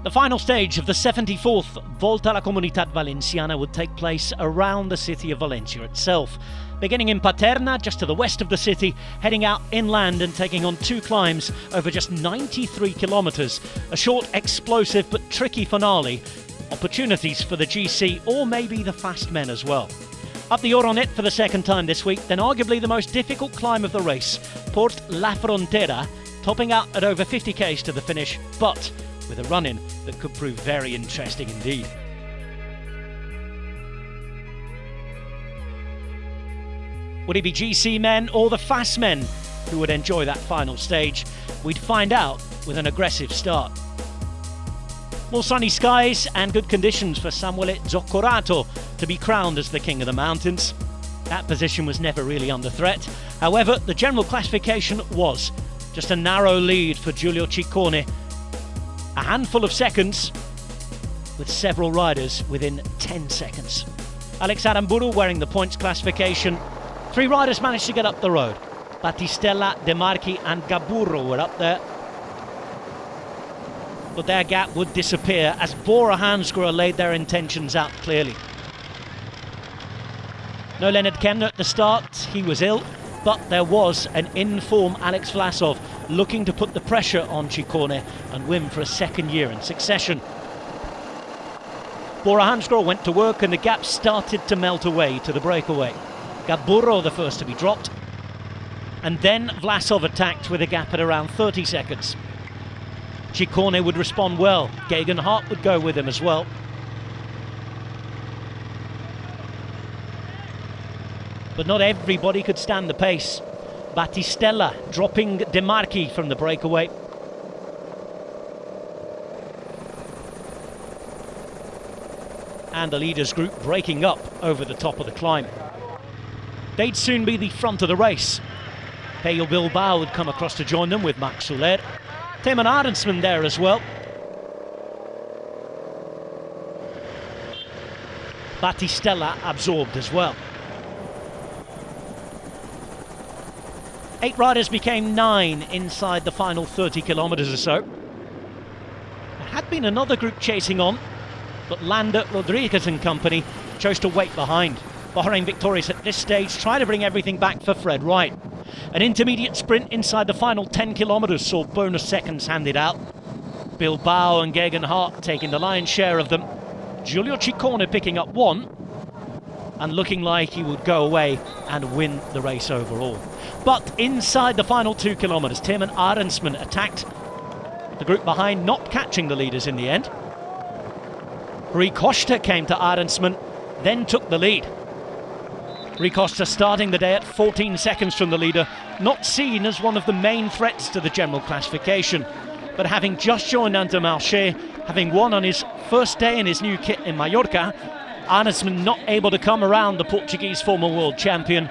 The final stage of the 74th Volta a la Comunitat Valenciana would take place around the city of Valencia itself. Beginning in Paterna, just to the west of the city, heading out inland and taking on two climbs over just 93 kilometres. A short, explosive but tricky finale. Opportunities for the GC or maybe the fast men as well. Up the Oronet for the second time this week, then arguably the most difficult climb of the race, Port la Frontera, topping out at over 50 k's to the finish, but with a run-in that could prove very interesting indeed. Would it be GC men or the fast men who would enjoy that final stage? We'd find out with an aggressive start. More sunny skies and good conditions for Samuele Zoccorato to be crowned as the king of the mountains. That position was never really under threat. However, the general classification was just a narrow lead for Giulio Ciccone. A handful of seconds with several riders within 10 seconds. Alex Aramburu wearing the points classification. Three riders managed to get up the road. Battistella, De Marchi and Gaburro were up there. But their gap would disappear as Bora Hansgrohe laid their intentions out clearly. No Leonard Kemner at the start, he was ill, but there was an in-form Alex Vlasov looking to put the pressure on Ciccone and win for a second year in succession. Bora Hansgrohe went to work and the gap started to melt away to the breakaway. Gaburro the first to be dropped, and then Vlasov attacked with a gap at around 30 seconds. Ciccone would respond well, Geoghegan Hart would go with him as well. But not everybody could stand the pace. Battistella dropping De Marchi from the breakaway. And the leaders group breaking up over the top of the climb. They'd soon be the front of the race. Pello Bilbao would come across to join them with Max Soler. Timon Arendsman there as well. Battistella absorbed as well. 8 riders became 9 inside the final 30 kilometres or so. There had been another group chasing on, but Landa, Rodriguez and company chose to wait behind. Bahrain victorious at this stage, try to bring everything back for Fred Wright. An intermediate sprint inside the final 10 kilometres saw bonus seconds handed out. Bilbao and Geoghegan Hart taking the lion's share of them. Giulio Ciccone picking up 1 and looking like he would go away and win the race overall. But inside the final 2 kilometres, Timon Arendsman attacked the group behind, not catching the leaders in the end. Rui Costa came to Arendsman, then took the lead. Rui Costa starting the day at 14 seconds from the leader, not seen as one of the main threats to the general classification. But having just joined Intermarché, having won on his first day in his new kit in Mallorca, Arendsman not able to come around the Portuguese former world champion.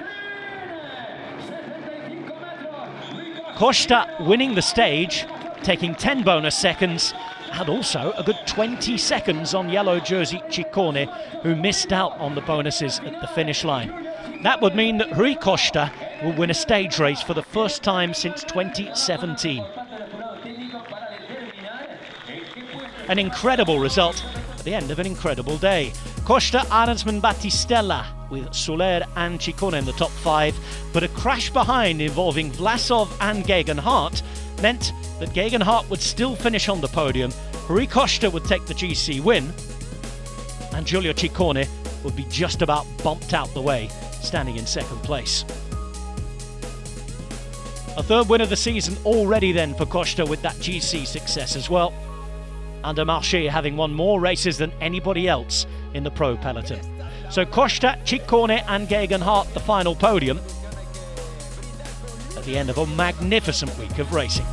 Costa winning the stage, taking 10 bonus seconds, and also a good 20 seconds on yellow jersey Ciccone, who missed out on the bonuses at the finish line. That would mean that Rui Costa will win a stage race for the first time since 2017. An incredible result at the end of an incredible day. Costa, Arendsman, Battistella with Soler and Ciccone in the top 5, but a crash behind involving Vlasov and Geoghegan Hart meant that Geoghegan Hart would still finish on the podium, Rui Costa would take the GC win, and Giulio Ciccone would be just about bumped out the way, standing in second place. A third win of the season already then for Costa with that GC success as well. Intermarché having won more races than anybody else in the pro peloton. So Costa, Ciccone and Geoghegan Hart the final podium at the end of a magnificent week of racing.